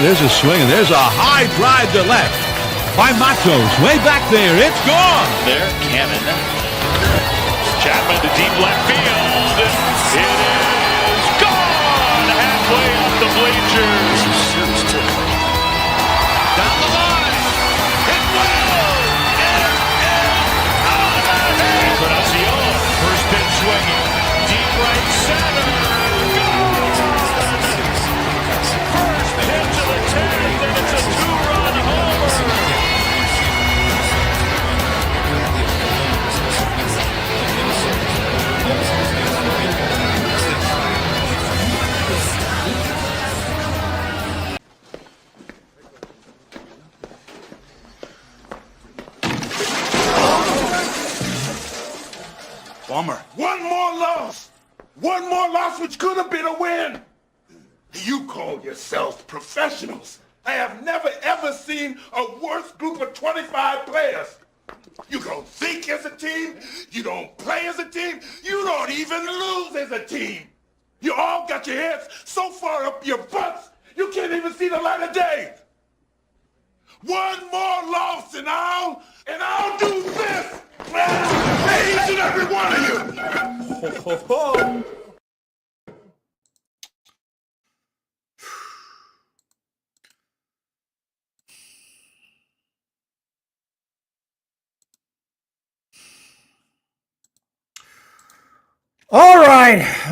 There's a swing, and there's a high drive to left by Matos. Way back there. It's gone. There, Cannon. Chapman to deep left field. It is gone. Halfway up the bleachers. Down the line. It will. It is out of here. Encarnacion. First pitch swinging. Deep right center. First pitch of the 10th, and it's a two-run homer. Bummer. One more loss. One more loss, which could have been a win. You call yourselves professionals. I have never, ever seen a worse group of 25 players. You don't think as a team. You don't play as a team. You don't even lose as a team. You all got your heads so far up your butts, you can't even see the light of day. One more loss and I'll do this. Each and every one of you. Ho, ho, ho.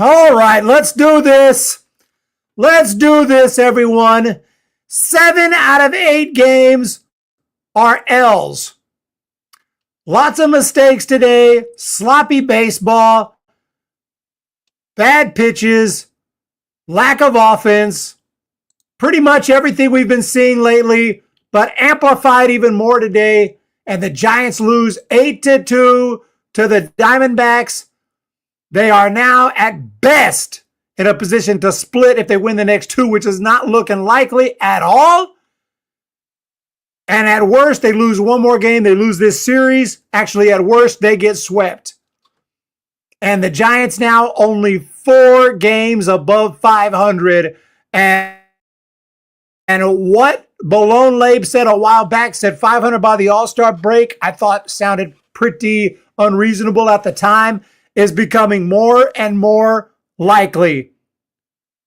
All right, let's do this. Let's do this, everyone. 7 out of 8 games are L's. Lots of mistakes today, sloppy baseball, bad pitches, lack of offense, pretty much everything we've been seeing lately, but amplified even more today. And the Giants lose 8-2 to the Diamondbacks. They are now at best in a position to split if they win the next 2, which is not looking likely at all. And at worst, they lose one more game. They lose this series. Actually, at worst, they get swept. And the Giants now only 4 games above 500. And what Balone Labe said a while back, said 500 by the All-Star break, I thought sounded pretty unreasonable at the time, is becoming more and more likely.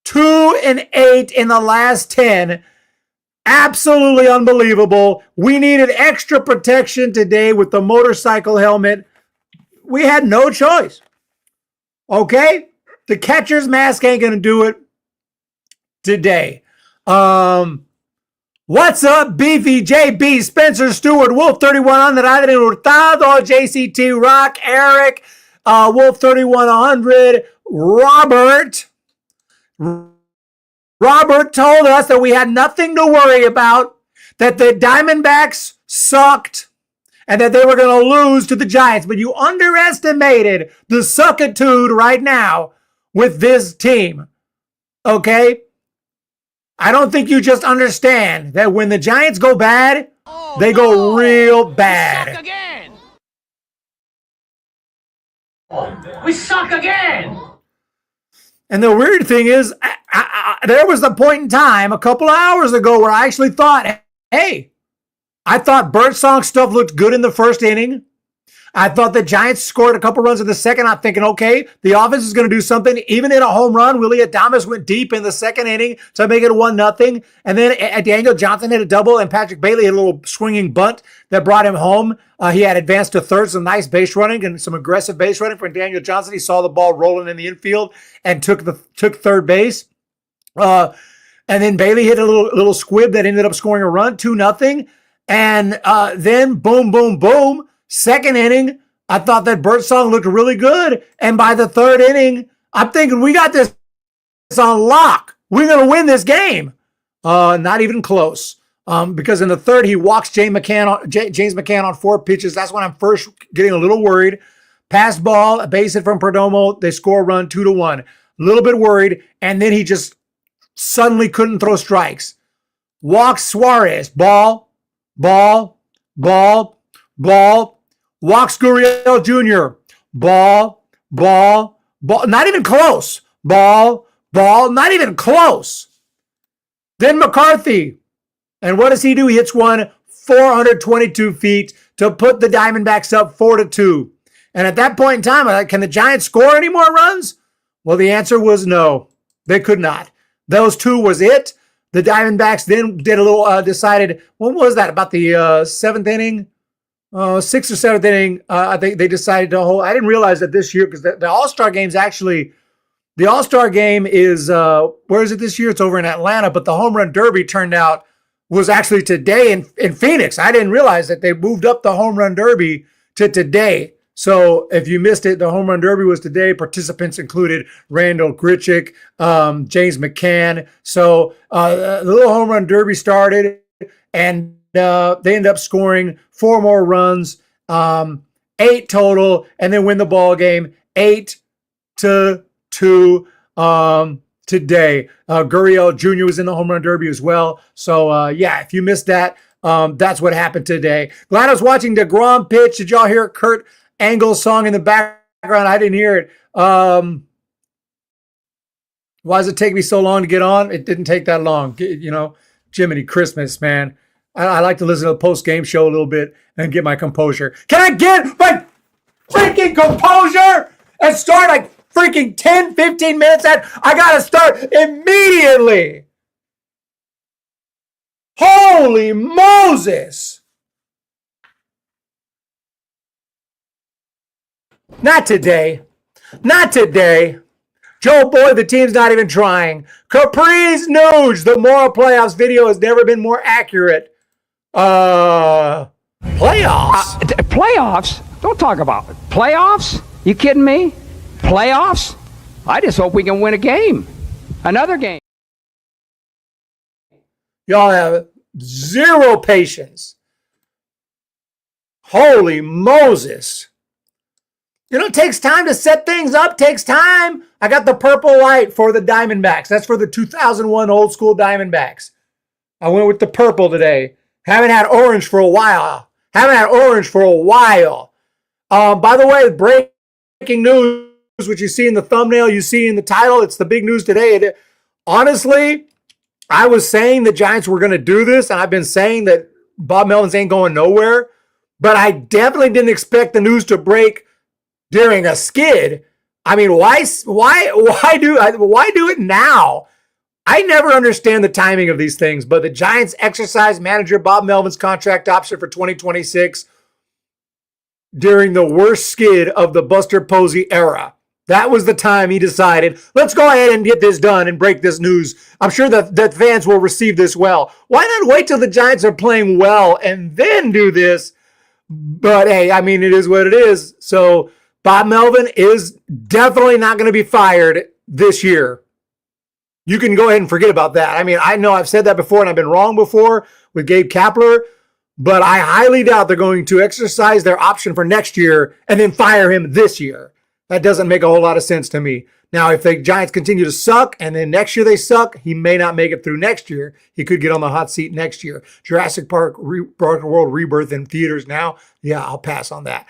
2-8 in the last 10. Absolutely unbelievable. We needed extra protection today with the motorcycle helmet. We had no choice. Okay? The catcher's mask ain't going to do it today. What's up, Beefy, JB, Spencer, Stewart, Wolf 3100, Adrian Hurtado, JCT Rock, Eric, Wolf 3100, Robert. Robert told us that we had nothing to worry about, that the Diamondbacks sucked, and that they were going to lose to the Giants. But you underestimated the suckitude right now with this team. Okay? I don't think you just understand that when the Giants go bad, they go real bad. We suck again. We suck again. And the weird thing is, there was a point in time a couple of hours ago where I actually thought, hey, I thought Birdsong's stuff looked good in the first inning. I thought the Giants scored a couple runs in the second. I'm thinking, okay, the offense is going to do something. Even in a home run, Willie Adames went deep in the second inning to make it 1-0. And then Daniel Johnson hit a double, and Patrick Bailey hit a little swinging bunt that brought him home. He had advanced to third, some nice base running and some aggressive base running from Daniel Johnson. He saw the ball rolling in the infield and took third base. And then Bailey hit a little squib that ended up scoring a run, 2-0. And then boom, boom, boom. Second inning, I thought that Birdsong looked really good. And by the third inning, I'm thinking we got this on lock. We're going to win this game. Not even close. Because in the third, he walks James McCann on 4 pitches. That's when I'm first getting a little worried. Pass ball, a base hit from Perdomo. They score a run 2-1. A little bit worried. And then he just suddenly couldn't throw strikes. Walks Suarez. Ball. Walks Gurriel Jr. Ball. Not even close. Ball. Not even close. Then McCarthy. And what does he do? He hits one 422 feet to put the Diamondbacks up 4-2. And at that point in time, I'm like, can the Giants score any more runs? Well, the answer was no. They could not. Those two was it. The Diamondbacks then did a little, decided, what was that, about the seventh inning? Sixth or seventh inning, I think they decided to hold. I didn't realize that this year, because the All-Star game's actually, the All-Star game is, where is it this year? It's over in Atlanta, but the Home Run Derby turned out was actually today in Phoenix. I didn't realize that they moved up the Home Run Derby to today. So if you missed it, the Home Run Derby was today. Participants included Randall Grichuk, James McCann. So the little Home Run Derby started, and they ended up scoring 4 more runs, 8 total, and then win the ball game 8-2 today. Gurriel Jr. was in the Home Run Derby as well. So yeah, if you missed that, that's what happened today. Glad I was watching DeGrom pitch. Did y'all hear Kurt Angle's song in the background? I didn't hear it. Why does it take me so long to get on? It didn't take that long. You know, Jiminy Christmas, man. I like to listen to the post-game show a little bit and get my composure. Can I get my freaking composure and start like freaking 10, 15 minutes out? I got to start immediately. Holy Moses. Not today. Not today. Joe Boy, the team's not even trying. Capri's Nuge, the Moral Playoffs video has never been more accurate. Playoffs? Playoffs? Don't talk about it. Playoffs? You kidding me? Playoffs? I just hope we can win a game. Another game. Y'all have zero patience. Holy Moses. You know, it takes time to set things up. Takes time. I got the purple light for the Diamondbacks. That's for the 2001 old school Diamondbacks. I went with the purple today. Haven't had orange for a while. By the way, breaking news, which you see in the thumbnail, you see in the title, it's the big news today. Honestly, I was saying the Giants were going to do this, and I've been saying that Bob Melvin ain't going nowhere, but I definitely didn't expect the news to break during a skid. I mean, why do it now? I never understand the timing of these things, but the Giants exercised manager Bob Melvin's contract option for 2026 during the worst skid of the Buster Posey era. That was the time he decided, let's go ahead and get this done and break this news. I'm sure that fans will receive this well. Why not wait till the Giants are playing well and then do this? But hey, I mean, it is what it is. So Bob Melvin is definitely not going to be fired this year. You can go ahead and forget about that. I mean, I know I've said that before and I've been wrong before with Gabe Kapler, but I highly doubt they're going to exercise their option for next year and then fire him this year. That doesn't make a whole lot of sense to me. Now, if the Giants continue to suck and then next year they suck, he may not make it through next year. He could get on the hot seat next year. Jurassic Park World Rebirth in theaters now. Yeah, I'll pass on that.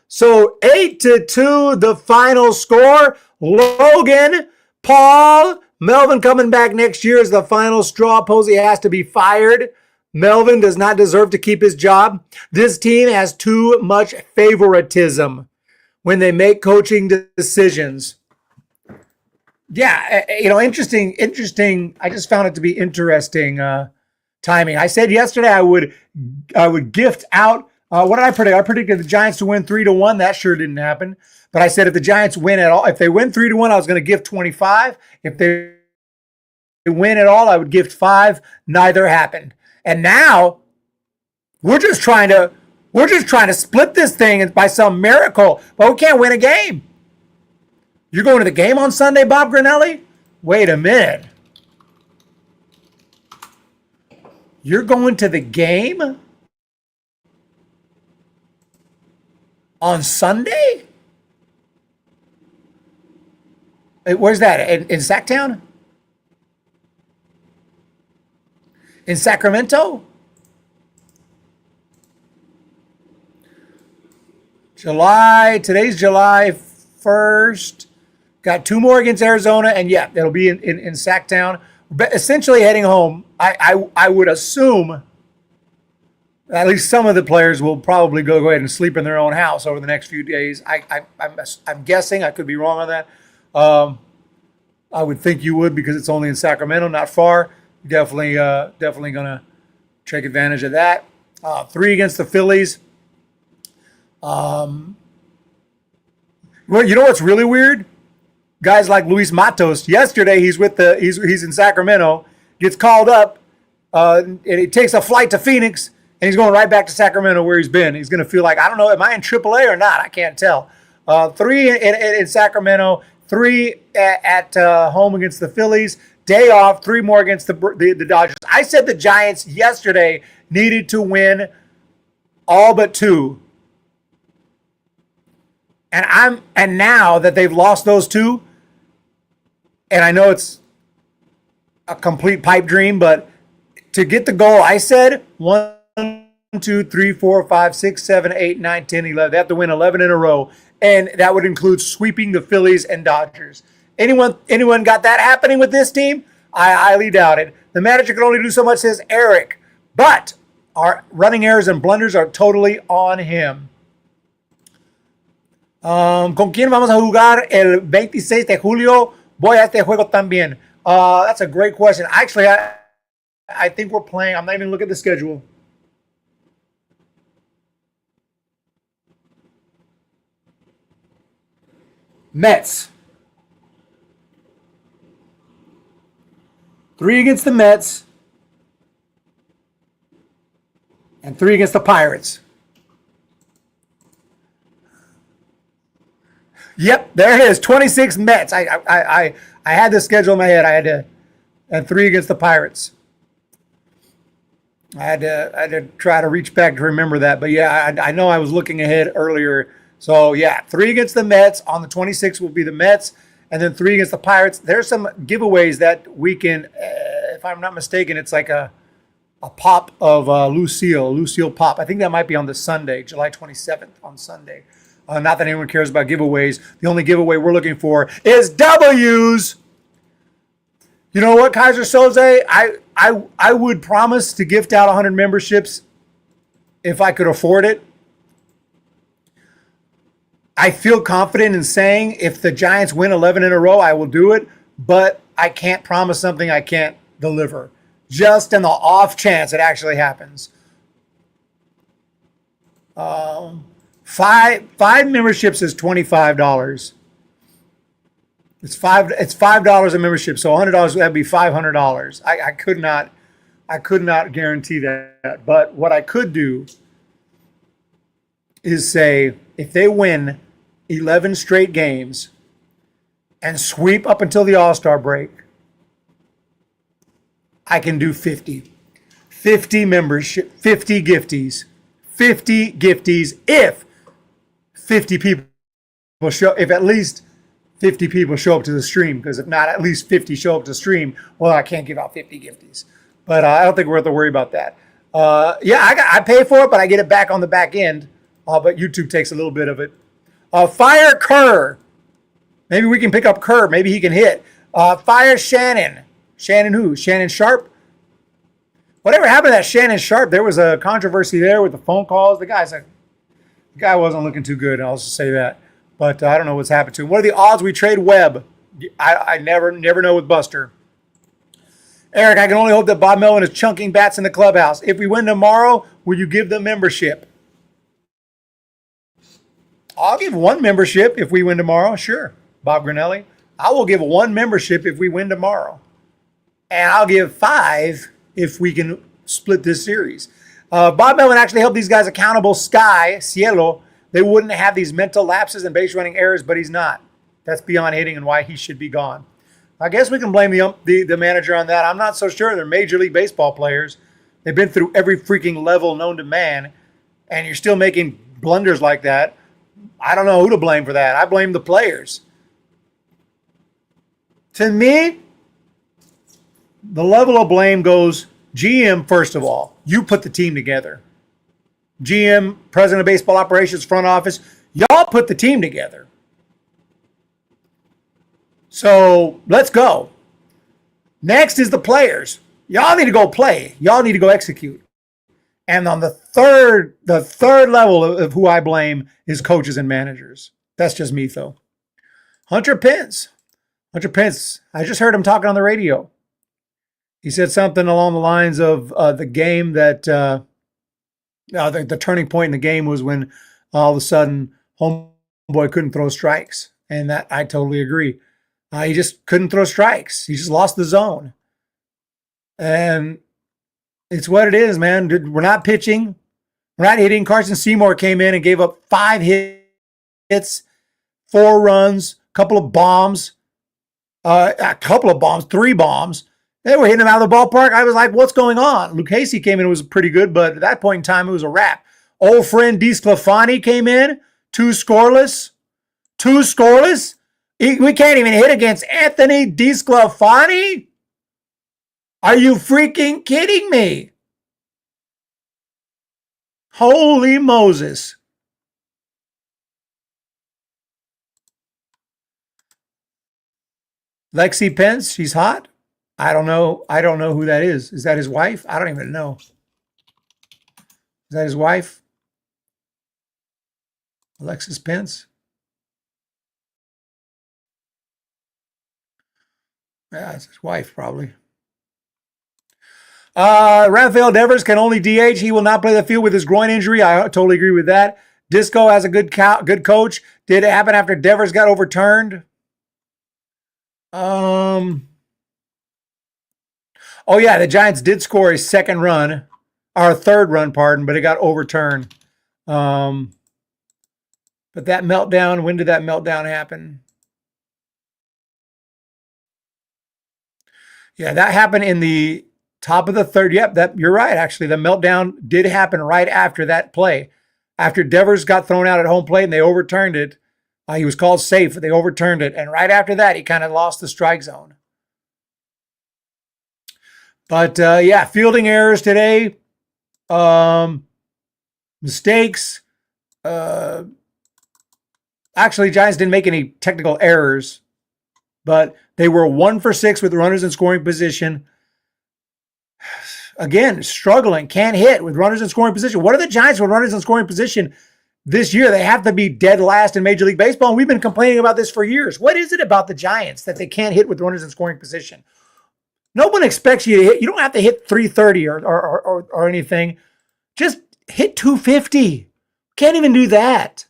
So 8-2, the final score. Logan Paul, Melvin coming back next year is the final straw. Posey has to be fired. Melvin does not deserve to keep his job. This team has too much favoritism when they make coaching decisions. Yeah, interesting. I just found it to be interesting timing. I said yesterday I would gift out. What did I predict? I predicted the Giants to win 3-1. That sure didn't happen. But I said if the Giants win at all, if they win 3-1, I was going to gift 25. If they win at all, I would gift 5. Neither happened. And now we're just trying to split this thing by some miracle, but we can't win a game. You're going to the game on Sunday, Bob Granelli? Wait a minute. You're going to the game on Sunday? Where's that? In Sacktown? In Sacramento? Today's July 1st. Got 2 more against Arizona, and yeah, it'll be in Sacktown. essentially heading home. I would assume at least some of the players will probably go ahead and sleep in their own house over the next few days. I'm guessing. I could be wrong on that. I would think you would because it's only in Sacramento, not far. Definitely going to take advantage of that. 3 against the Phillies. Well, you know what's really weird? Guys like Luis Matos. Yesterday, he's in Sacramento, gets called up, and he takes a flight to Phoenix, and he's going right back to Sacramento where he's been. He's going to feel like, I don't know, am I in AAA or not? I can't tell. 3 in Sacramento, 3 at home against the Phillies. Day off, 3 more against the Dodgers. I said the Giants yesterday needed to win all but 2. And now that they've lost those 2, and I know it's a complete pipe dream, but to get the goal, I said 1, 2, 3, 4, 5, 6, 7, 8, 9, 10, 11. They have to win 11 in a row, and that would include sweeping the Phillies and Dodgers. Anyone got that happening with this team? I highly doubt it. The manager can only do so much, says Eric, but our running errors and blunders are totally on him. ¿Con quién vamos a jugar el 26 de julio? Voy a este juego también. That's a great question. Actually, I think we're playing. I'm not even looking at the schedule. Mets. 3 against the Mets. And 3 against the Pirates. Yep, there it is. 26 Mets. I had the schedule in my head. And 3 against the Pirates. I had to try to reach back to remember that. But yeah, I know I was looking ahead earlier. So yeah, 3 against the Mets. On the 26th will be the Mets. And then 3 against the Pirates. There's some giveaways that weekend. If I'm not mistaken, it's like a pop of Lucille pop. I think that might be on the Sunday, July 27th on Sunday. Not that anyone cares about giveaways. The only giveaway we're looking for is W's. You know what, Kaiser Soze? I would promise to gift out 100 memberships if I could afford it. I feel confident in saying if the Giants win 11 in a row, I will do it. But I can't promise something I can't deliver. Just in the off chance it actually happens. 5 memberships is $25. It's $5 a membership, so $100 that'd be $500. I could not guarantee that. But what I could do is say if they win 11 straight games and sweep up until the All-Star break, I can do 50 membership, 50 gifties if 50 people show, if at least 50 people show up to the stream, because if not, at least 50 show up to the stream, well, I can't give out 50 gifties. But I don't think we're have to worry about that. I pay for it, but I get it back on the back end. But YouTube takes a little bit of it. Fire Kerr. Maybe we can pick up Kerr. Maybe he can hit. Fire Shannon. Shannon who? Shannon Sharp? Whatever happened to that Shannon Sharp? There was a controversy there with the phone calls. The guy wasn't looking too good, I'll just say that. But I don't know what's happened to him. What are the odds we trade Webb? I never know with Buster. Eric, I can only hope that Bob Melvin is chunking bats in the clubhouse. If we win tomorrow, will you give them membership? I'll give 1 membership if we win tomorrow. Sure, Bob Grinelli. I will give 1 membership if we win tomorrow. And I'll give 5 if we can split this series. Bob Melvin actually held these guys accountable. Cielo, they wouldn't have these mental lapses and base running errors, but he's not. That's beyond hitting and why he should be gone. I guess we can blame the manager on that. I'm not so sure. They're Major League Baseball players. They've been through every freaking level known to man, and you're still making blunders like that. I don't know who to blame for that. I blame the players. To me, the level of blame goes GM, first of all. You put the team together. GM, President of Baseball Operations, front office, y'all put the team together. So let's go. Next is the players. Y'all need to go play. Y'all need to go execute. And on the third level of who I blame is coaches and managers. That's just me, though. Hunter Pence. I just heard him talking on the radio. He said something along the lines of the game that the turning point in the game was when all of a sudden homeboy couldn't throw strikes. And that I totally agree. He just couldn't throw strikes. He just lost the zone. And it's what it is, man. We're not pitching. We're not hitting. Carson Seymour came in and gave up 5 hits, 4 runs, a couple of bombs, 3 bombs. They were hitting him out of the ballpark. I was like, what's going on? Luke Hasey came in and was pretty good, but at that point in time, it was a wrap. Old friend DeSclafani came in, 2 scoreless. We can't even hit against Anthony DeSclafani? Are you freaking kidding me? Holy Moses. Lexi Pence, she's hot. I don't know who that is. Is that his wife? I don't even know. Is that his wife? Alexis Pence? Yeah, it's his wife, probably. Rafael Devers can only DH. He will not play the field with his groin injury. I totally agree with that. Disco has a good coach. Did it happen after Devers got overturned? Oh yeah, the Giants did score a third run, but it got overturned. But that meltdown, when did that meltdown happen? Yeah, that happened in the top of the third. Yep, you're right, actually. The meltdown did happen right after that play. After Devers got thrown out at home plate and they overturned it, he was called safe, but they overturned it. And right after that, he kind of lost the strike zone. But, yeah, fielding errors today. Mistakes. Actually, Giants didn't make any technical errors, but they were 1 for 6 with runners in scoring position. Again, struggling, can't hit with runners in scoring position. What are the Giants with runners in scoring position this year? They have to be dead last in Major League Baseball, and we've been complaining about this for years. What is it about the Giants that they can't hit with runners in scoring position? No one expects you to hit. You don't have to hit 330 or anything. Just hit 250. Can't even do that.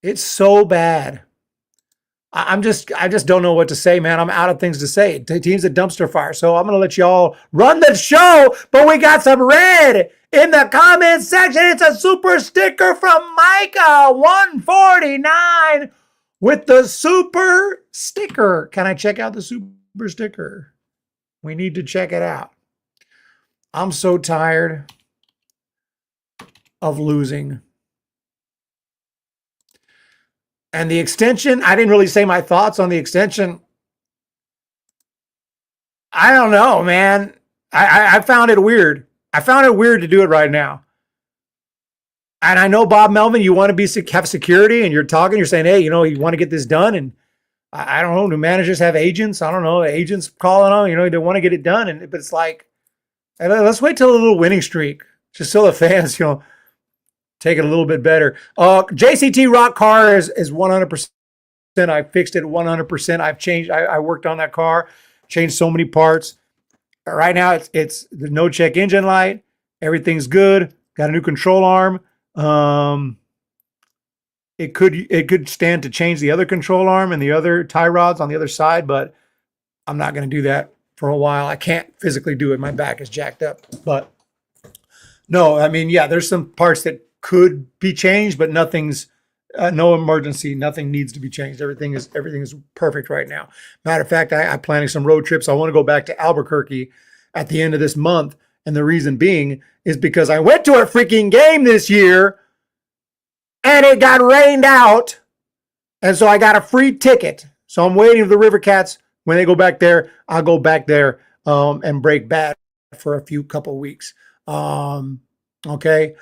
It's so bad. I just don't know what to say, man. I'm out of things to say. The team's a dumpster fire. So I'm going to let y'all run the show. But we got some red in the comment section. It's a super sticker from Micah 149 with the super sticker. Can I check out the super sticker? We need to check it out. I'm so tired of losing. And the extension, I didn't really say my thoughts on the extension. I don't know, man. I found it weird. I found it weird to do it right now. And I know, Bob Melvin, you want to have security, and you're saying, hey, you want to get this done. And I don't know, do managers have agents? I don't know. Agents calling on, they want to get it done. But it's like, let's wait till a little winning streak, just so the fans, take it a little bit better. JCT Rock car is 100%. I fixed it 100%. I've changed. I worked on that car, changed so many parts. Right now, it's the no check engine light. Everything's good. Got a new control arm. It could stand to change the other control arm and the other tie rods on the other side, but I'm not going to do that for a while. I can't physically do it. My back is jacked up. But no, I mean, yeah, there's some parts that could be changed, but nothing's no emergency. Nothing needs to be changed. Everything is perfect right now. Matter of fact, I'm planning some road trips. I want to go back to Albuquerque at the end of this month. And the reason being is because I went to a freaking game this year and it got rained out. And so I got a free ticket. So I'm waiting for the River Cats. When they go back there, I'll go back there and break bad for a couple of weeks. Okay.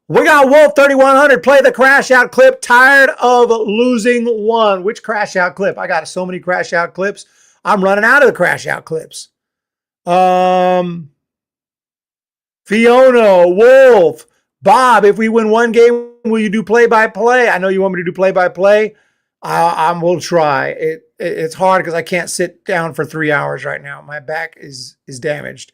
We got Wolf 3100. Play the crash out clip. Tired of losing one. Which crash out clip? I got so many crash out clips. I'm running out of the crash out clips. Fiona, Wolf, Bob, if we win one game, will you do play-by-play? I know you want me to do play-by-play. I will try. It's hard because I can't sit down for 3 hours right now. My back is damaged.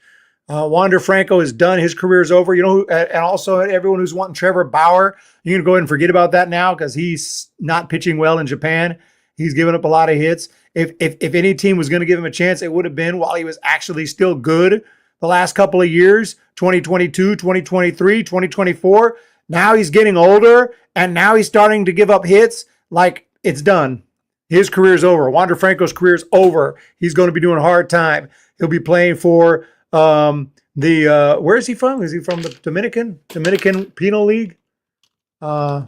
Wander Franco is done. His career is over. You know, and also everyone who's wanting Trevor Bauer, you can go ahead and forget about that now because he's not pitching well in Japan. He's given up a lot of hits. If any team was going to give him a chance, it would have been while he was actually still good the last couple of years, 2022, 2023, 2024. Now he's getting older, and now he's starting to give up hits. Like, it's done. His career's over. Wander Franco's career's over. He's going to be doing a hard time. He'll be playing for where is he from? Is he from the Dominican Penal League? He'll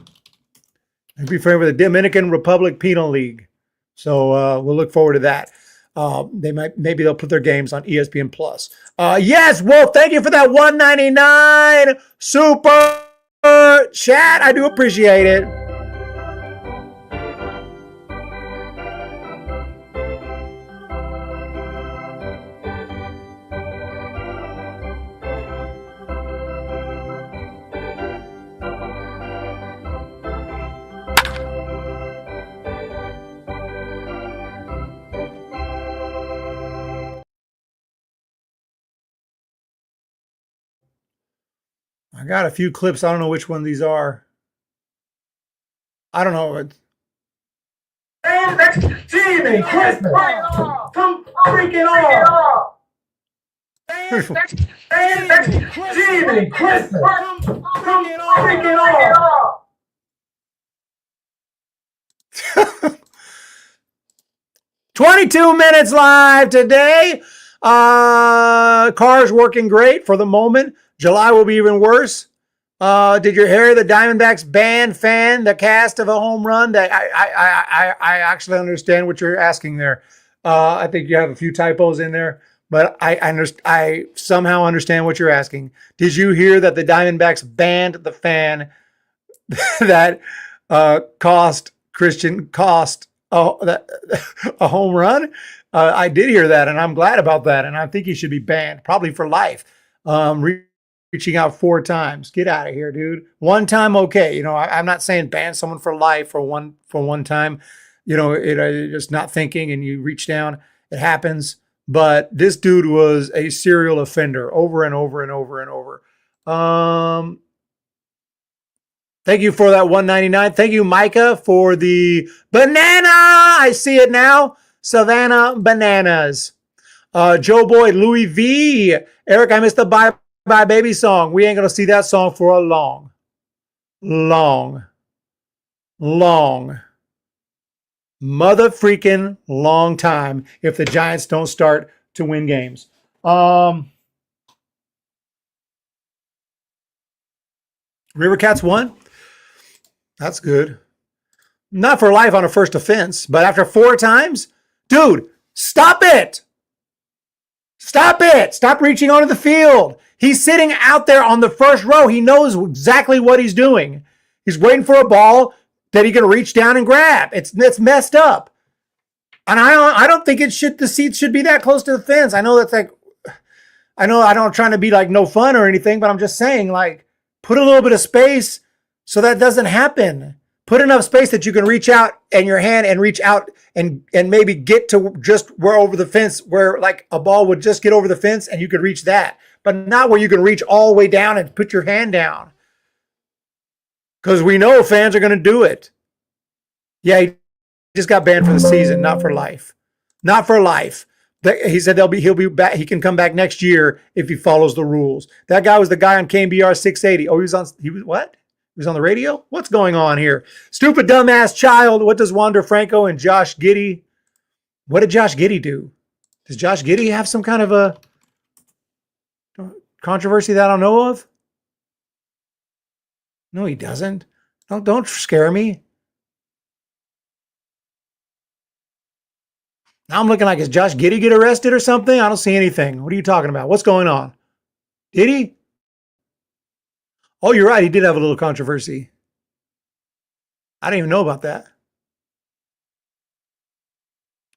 be playing for the Dominican Republic Penal League. So we'll look forward to that. Maybe they'll put their games on ESPN Plus. Yes, Wolf, thank you for that $1.99 super chat. I do appreciate it. I got a few clips. I don't know which one these are. I don't know. Jimmy Christmas. Come freaking off. Jimmy Christmas. Come freaking off. 22 minutes live today. Car's working great for the moment. July will be even worse. Did you hear the Diamondbacks band fan, the cast of a home run? That I actually understand what you're asking there. I think you have a few typos in there, but I somehow understand what you're asking. Did you hear that the Diamondbacks banned the fan that cost a home run? I did hear that, and I'm glad about that, and I think he should be banned, probably for life. Reaching out 4 times. Get out of here, dude. One time, okay. You know, I'm not saying ban someone for life for one time. You know, just not thinking and you reach down. It happens. But this dude was a serial offender over and over and over and over. Thank you for that $1.99. Thank you, Micah, for the banana. I see it now. Savannah Bananas. Joe Boyd, Louis V. Eric, I missed the Bye Bye Baby song. We ain't going to see that song for a long mother freaking long time if the Giants don't start to win games. River Cats won. That's good. Not for life on a first offense, but after 4 times, dude, stop it. Stop it. Stop reaching onto the field. He's sitting out there on the first row. He knows exactly what he's doing. He's waiting for a ball that he can reach down and grab. It's messed up. And I don't think the seats should be that close to the fence. I know that's like, I know I don't trying to be like no fun or anything, but I'm just saying, like, put a little bit of space so that doesn't happen. Put enough space that you can reach out and your hand and reach out and maybe get to just where over the fence where like a ball would just get over the fence and you could reach that, but not where you can reach all the way down and put your hand down. Because we know fans are going to do it. Yeah, he just got banned for the season, not for life. Not for life. He said he'll be back. He can come back next year if he follows the rules. That guy was the guy on KBR 680. Oh, he was what? He was on the radio? What's going on here? Stupid, dumbass child. What does Wander Franco and Josh Giddey? What did Josh Giddey do? Does Josh Giddey have some kind of a controversy that I don't know of? No, he doesn't. Don't scare me. Now I'm looking like, is Josh Giddey get arrested or something? I don't see anything. What are you talking about? What's going on? Did he? Oh, you're right. He did have a little controversy. I didn't even know about that.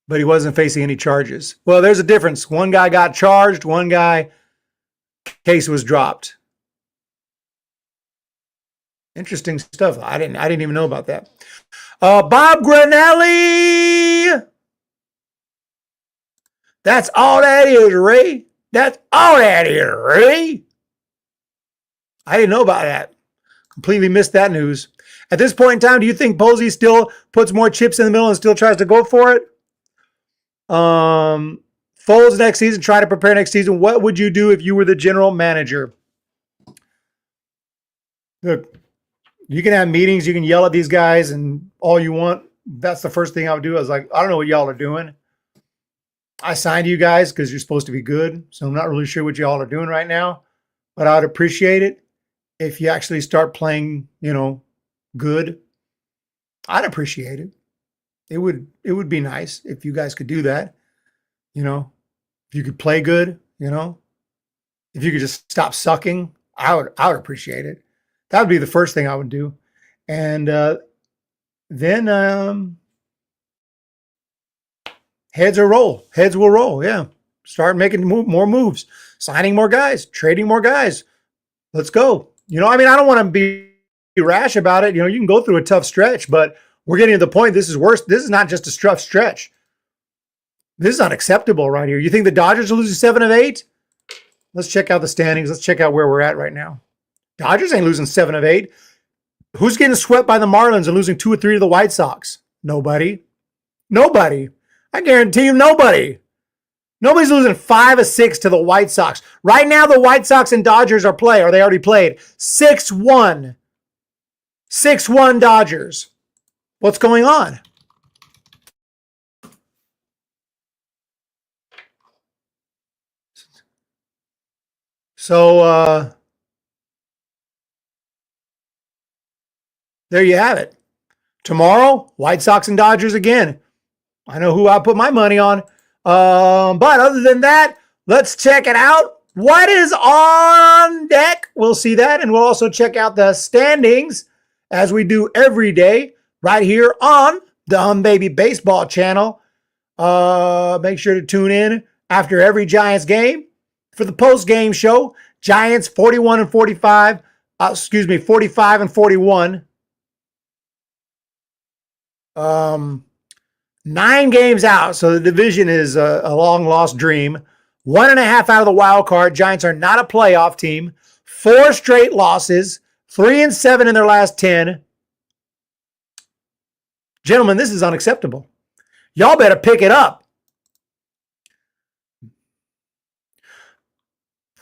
But he wasn't facing any charges. Well, there's a difference. One guy got charged. One guy, case was dropped. Interesting stuff. I didn't even know about that. Bob Granelli. That's all that is, Ray. That's all that is, Ray. I didn't know about that. Completely missed that news. At this point in time, do you think Posey still puts more chips in the middle and still tries to go for it? Foles next season, try to prepare next season. What would you do if you were the general manager? Look, you can have meetings, you can yell at these guys and all you want. That's the first thing I would do. I was like, I don't know what y'all are doing. I signed you guys because you're supposed to be good. So I'm not really sure what y'all are doing right now. But I'd appreciate it if you actually start playing, good. I'd appreciate it. It would be nice if you guys could do that. If you could play good, if you could just stop sucking, I would appreciate it. That would be the first thing I would do. And then heads will roll. Heads will roll. Yeah. Start making more moves, signing more guys, trading more guys. Let's go. I don't want to be rash about it. You can go through a tough stretch, but we're getting to the point. This is worse. This is not just a tough stretch. This is unacceptable right here. You think the Dodgers are losing 7 of 8? Let's check out the standings. Let's check out where we're at right now. Dodgers ain't losing 7 of 8. Who's getting swept by the Marlins and losing 2 or 3 to the White Sox? Nobody. Nobody. I guarantee you nobody. Nobody's losing 5 of 6 to the White Sox. Right now, the White Sox and Dodgers are they already played. 6-1. 6-1 Dodgers. What's going on? So, there you have it. Tomorrow, White Sox and Dodgers again. I know who I put my money on. But other than that, let's check it out. What is on deck? We'll see that. And we'll also check out the standings as we do every day right here on the Humm Baby Baseball channel. Make sure to tune in after every Giants game for the post-game show. Giants 41 and 45. 45 and 41. 9 games out, so the division is a long-lost dream. 1.5 out of the wild card. Giants are not a playoff team. 4 straight losses. 3-7 in their last 10. Gentlemen, this is unacceptable. Y'all better pick it up.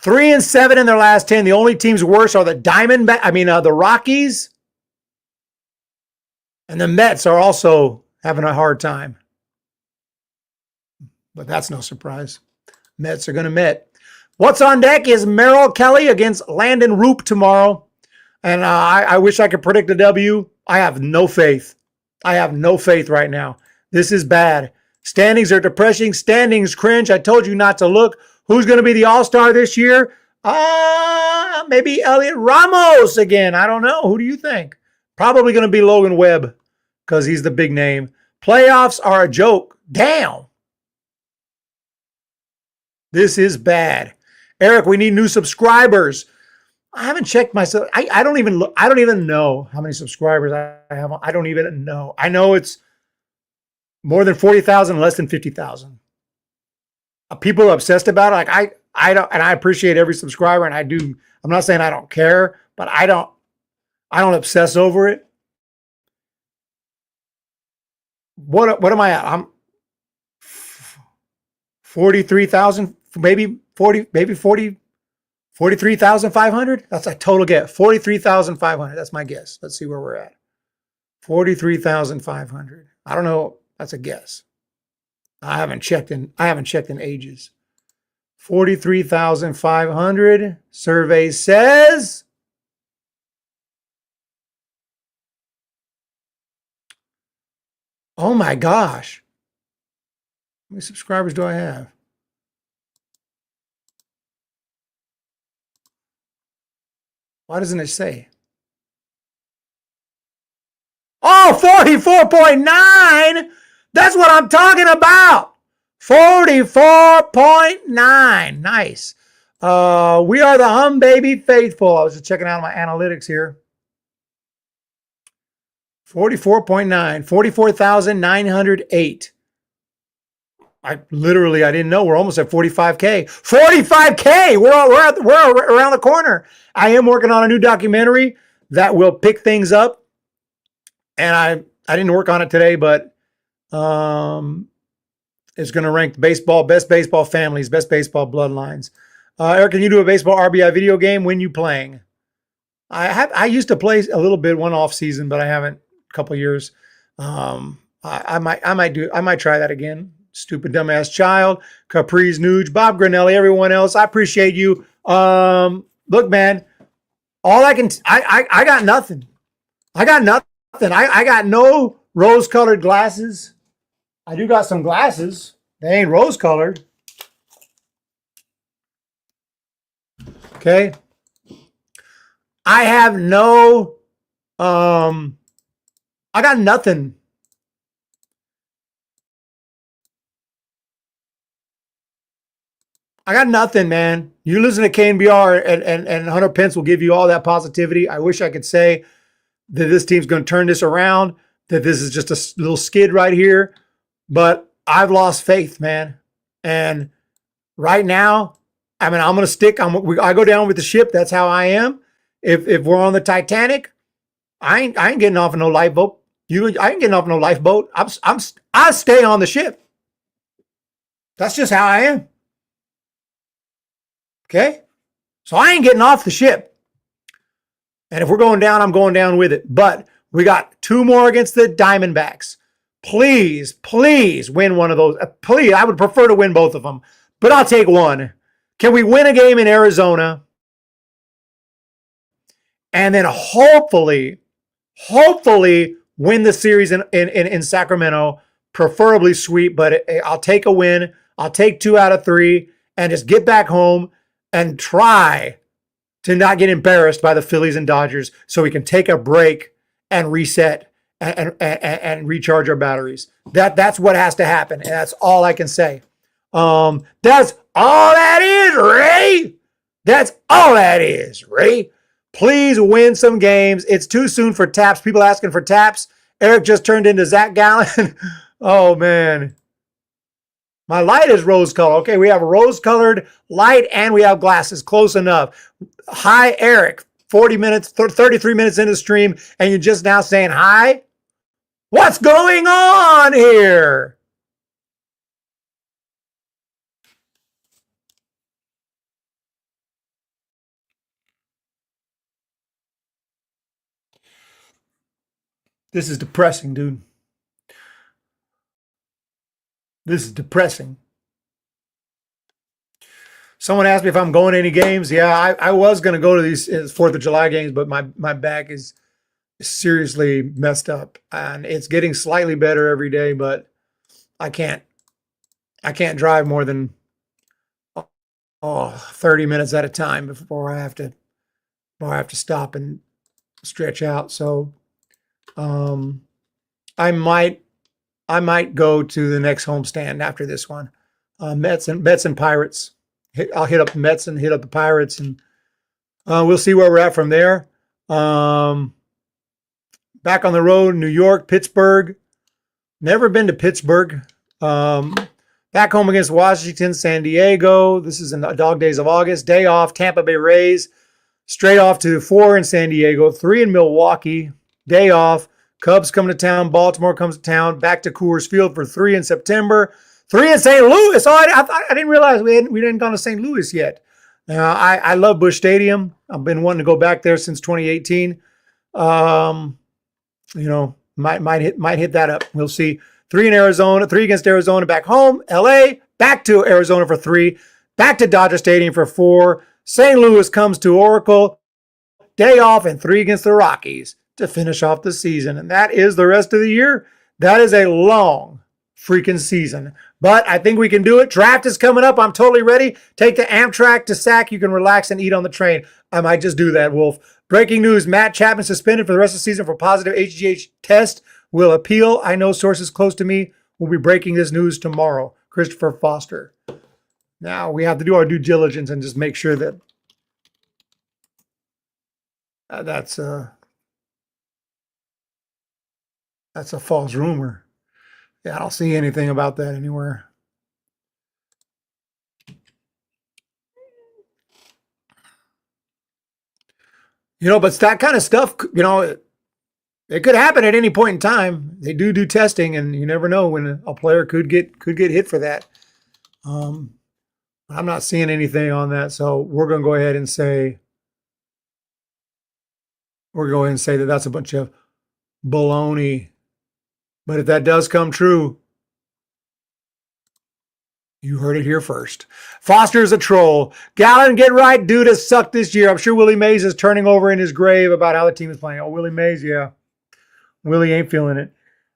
3-7 in their last 10. The only teams worse are the Rockies. And the Mets are also having a hard time. But that's no surprise. Mets are going to Met. What's on deck is Merrill Kelly against Landon Roop tomorrow. And I wish I could predict a W. I have no faith. I have no faith right now. This is bad. Standings are depressing. Standings cringe. I told you not to look. Who's going to be the all-star this year? Maybe Elliot Ramos again. I don't know. Who do you think? Probably going to be Logan Webb because he's the big name. Playoffs are a joke. Damn. This is bad. Eric, we need new subscribers. I haven't checked myself. I don't even know how many subscribers I have. I don't even know. I know it's more than 40,000, less than 50,000. People are obsessed about it. Like I don't, and I appreciate every subscriber, and I do. I'm not saying I don't care, but I don't obsess over it. What am I at? I'm 43,000, maybe 43,500. That's a total guess. 43,500. That's my guess. Let's see where we're at. 43,500. I don't know. That's a guess. I haven't checked in ages. 43,500. Survey says oh my gosh. How many subscribers do I have? Why doesn't it say? Oh, 44.9. That's what I'm talking about. 44.9. Nice. We are the Humm Baby Faithful. I was just checking out my analytics here. 44.9. 44,908. I didn't know. We're almost at 45K. 45K! We're around the corner. I am working on a new documentary that will pick things up. And I didn't work on it today, but it's going to rank best baseball families, best baseball bloodlines. Eric, can you do a baseball RBI video game? When you playing? I used to play a little bit one off season, but I haven't a couple years. I might try that again. Stupid dumbass child, Capri's Nuge, Bob Granelli, everyone else. I appreciate you. Look, man, I got nothing. I got nothing. I got no rose-colored glasses. I do got some glasses. They ain't rose-colored. Okay. I have no, I got nothing. I got nothing, man. You listen to KNBR and Hunter Pence will give you all that positivity. I wish I could say that this team's going to turn this around, that this is just a little skid right here. But I've lost faith, man. And right now, I'm going to stick. I go down with the ship. That's how I am. If we're on the Titanic, I ain't getting off of no lifeboat. I ain't getting off of no lifeboat. I stay on the ship. That's just how I am. Okay? So I ain't getting off the ship. And if we're going down, I'm going down with it. But we got 2 more against the Diamondbacks. Please, please win one of those. Please, I would prefer to win both of them. But I'll take one. Can we win a game in Arizona? And then hopefully win the series in Sacramento. Preferably sweep, but I'll take a win. I'll take 2 out of 3 and just get back home and try to not get embarrassed by the Phillies and Dodgers so we can take a break and reset and recharge our batteries. That's what has to happen. And that's all I can say. That's all that is, Ray. That's all that is, Ray. Please win some games. It's too soon for taps. People asking for taps. Eric just turned into Zach Gallen. Oh, man. My light is rose-colored. Okay, we have a rose-colored light and we have glasses. Close enough. Hi, Eric. 40 minutes, 33 minutes into the stream, and you're just now saying hi? What's going on here? This is depressing, dude. This is depressing. Someone asked me if I'm going to any games. Yeah, I was going to go to these 4th of July games, but my back is seriously messed up. And it's getting slightly better every day, but I can't drive more than 30 minutes at a time before I have to stop and stretch out. So I might go to the next homestand after this one. Mets and Pirates. I'll hit up the Mets and hit up the Pirates, and we'll see where we're at from there. Back on the road, New York, Pittsburgh. Never been to Pittsburgh. Back home against Washington, San Diego. This is in the dog days of August. Day off, Tampa Bay Rays. Straight off to 4 in San Diego, 3 in Milwaukee. Day off. Cubs come to town. Baltimore comes to town. Back to Coors Field for 3 in September. 3 in St. Louis. Oh, I didn't realize we hadn't gone to St. Louis yet. I love Busch Stadium. I've been wanting to go back there since 2018. Might hit that up. We'll see. 3 in Arizona. 3 against Arizona. Back home. LA. Back to Arizona for 3. Back to Dodger Stadium for 4. St. Louis comes to Oracle. Day off and 3 against the Rockies to finish off the season. And that is the rest of the year. That is a long freaking season. But I think we can do it. Draft is coming up. I'm totally ready. Take the Amtrak to Sac. You can relax and eat on the train. I might just do that, Wolf. Breaking news, Matt Chapman suspended for the rest of the season for positive HGH test. Will appeal. I know sources close to me will be breaking this news tomorrow. Christopher Foster. Now we have to do our due diligence and just make sure that that's a false rumor. Yeah, I don't see anything about that anywhere. But it's that kind of stuff, it could happen at any point in time. They do testing, and you never know when a player could get hit for that. I'm not seeing anything on that, so we're going to go ahead and say that that's a bunch of baloney. But if that does come true, you heard it here first. Foster's a troll. Gallon, get right. Dude has sucked this year. I'm sure Willie Mays is turning over in his grave about how the team is playing. Oh, Willie Mays, yeah. Willie ain't feeling it.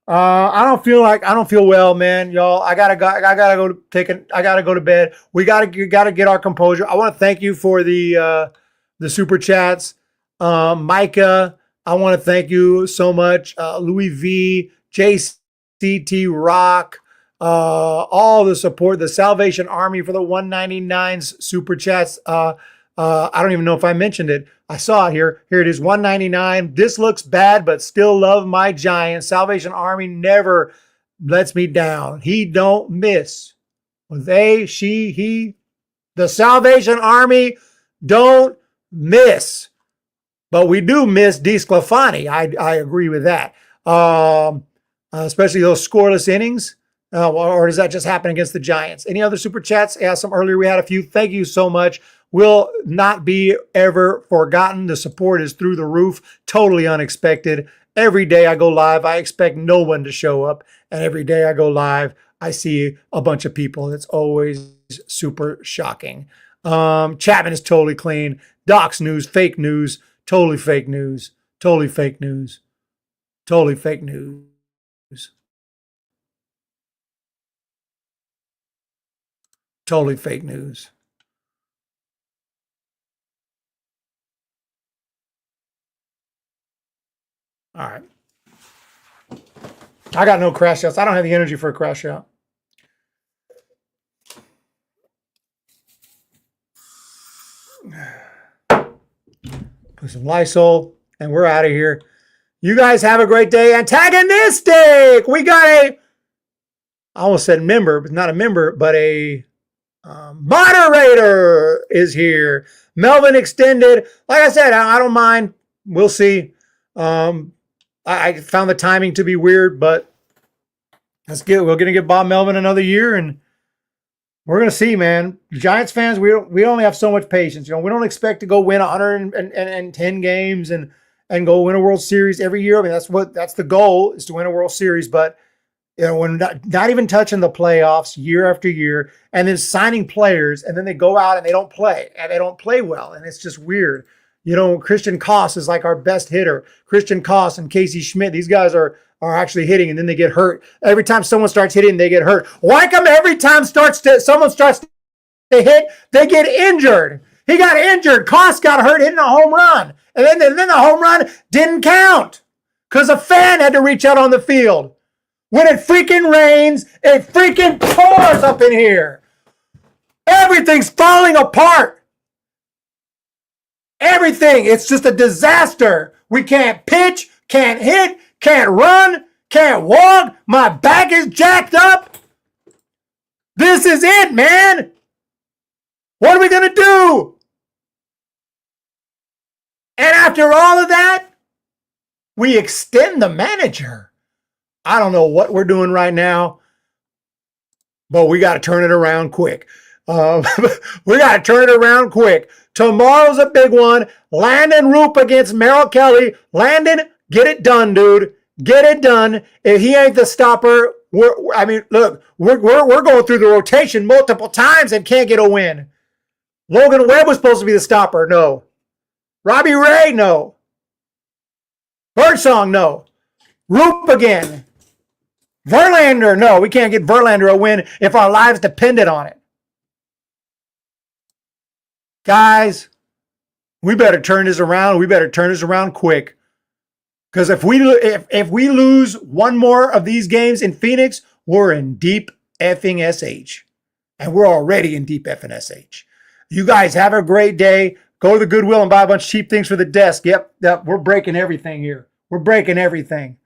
I don't feel well, man. Y'all, I gotta go to bed. We gotta get our composure. I want to thank you for the super chats. Micah, I want to thank you so much. Louis V, JCT Rock, all the support, the Salvation Army for the 199s super chats. I don't even know if I mentioned it. I saw it here. Here it is, 199. This looks bad, but still love my Giants. Salvation Army never lets me down. He don't miss. They, she, he. The Salvation Army don't miss. But we do miss DeSclafani. I agree with that. Especially those scoreless innings. Or does that just happen against the Giants? Any other super chats? Yeah, some earlier. We had a few. Thank you so much. Will not be ever forgotten. The support is through the roof. Totally unexpected. Every day I go live, I expect no one to show up. And every day I go live, I see a bunch of people. It's always super shocking. Chapman is totally clean. Docs news, fake news, totally fake news, totally fake news, totally fake news. Totally fake news. All right. I got no crash outs. I don't have the energy for a crash out. Put some Lysol, and we're out of here. You guys have a great day. Antagonistic! We got I almost said member, but not a member, but a moderator is here. Melvin extended. Like I said, I don't mind. We'll see. I found the timing to be weird, but that's good. We're going to give Bob Melvin another year, and we're going to see, man. Giants fans, we only have so much patience. We don't expect to go win 110 games and go win a World Series every year. I mean, that's the goal, is to win a World Series, but when not even touching the playoffs year after year, and then signing players, and then they go out and they don't play, and they don't play well, and it's just weird. Christian Koss is like our best hitter. Christian Koss and Casey Schmidt, these guys are actually hitting, and then they get hurt. Every time someone starts hitting, they get hurt. Why come every time someone starts to hit, they get injured? He got injured. Koss got hurt hitting a home run, and then the home run didn't count because a fan had to reach out on the field. When it freaking rains, it freaking pours up in here. Everything's falling apart. Everything. It's just a disaster. We can't pitch, can't hit, can't run, can't walk. My back is jacked up. This is it, man. What are we going to do? And after all of that, we extend the manager. I don't know what we're doing right now, but we got to turn it around quick. We got to turn it around quick. Tomorrow's a big one. Landon Roop against Merrill Kelly. Landon, get it done, dude. Get it done. If he ain't the stopper, look, we're going through the rotation multiple times and can't get a win. Logan Webb was supposed to be the stopper. No. Robbie Ray, no. Birdsong, no. Roop again. Verlander, no, we can't get Verlander a win if our lives depended on it. Guys, we better turn this around. We better turn this around quick. Because if we lose one more of these games in Phoenix, we're in deep effing SH. And we're already in deep effing SH. You guys have a great day. Go to the Goodwill and buy a bunch of cheap things for the desk. Yep, we're breaking everything here. We're breaking everything.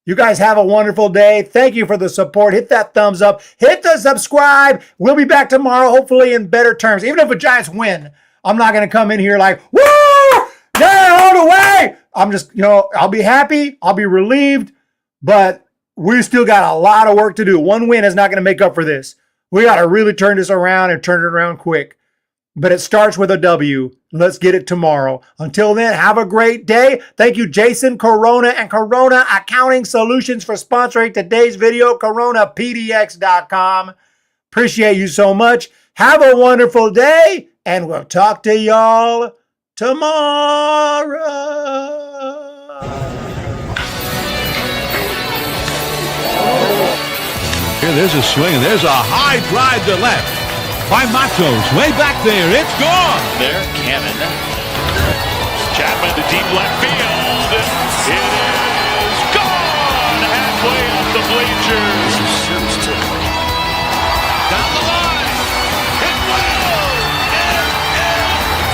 You guys have a wonderful day. Thank you for the support. Hit that thumbs up. Hit the subscribe. We'll be back tomorrow, hopefully in better terms. Even if the Giants win, I'm not going to come in here like, woo! Yeah, all the way! I'm just, I'll be happy. I'll be relieved. But we still got a lot of work to do. One win is not going to make up for this. We got to really turn this around and turn it around quick. But it starts with a W. Let's get it tomorrow. Until then, have a great day. Thank you, Jason, Corona, and Corona Accounting Solutions for sponsoring today's video, coronapdx.com. Appreciate you so much. Have a wonderful day, and we'll talk to y'all tomorrow. Here, there's a swing, and there's a high drive to left. By Matos, way back there, it's gone. There, Cannon. Chapman to deep left field. It is gone. Halfway up the bleachers. Down the line. Hit well. It is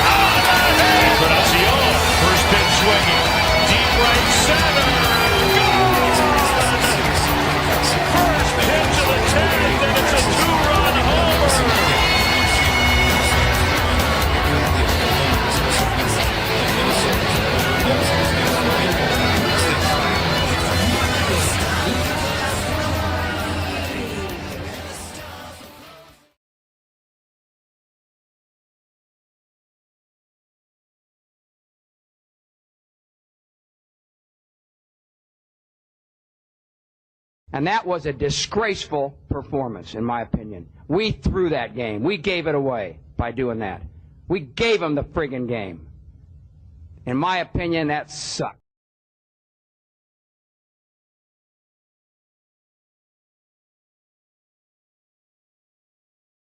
out of here. Encarnacion, first pitch swinging. Deep right center. Gone. First pitch of the 10th, and it's a 2-run homer. And that was a disgraceful performance, in my opinion. We threw that game. We gave it away by doing that. We gave them the friggin' game. In my opinion, that sucked.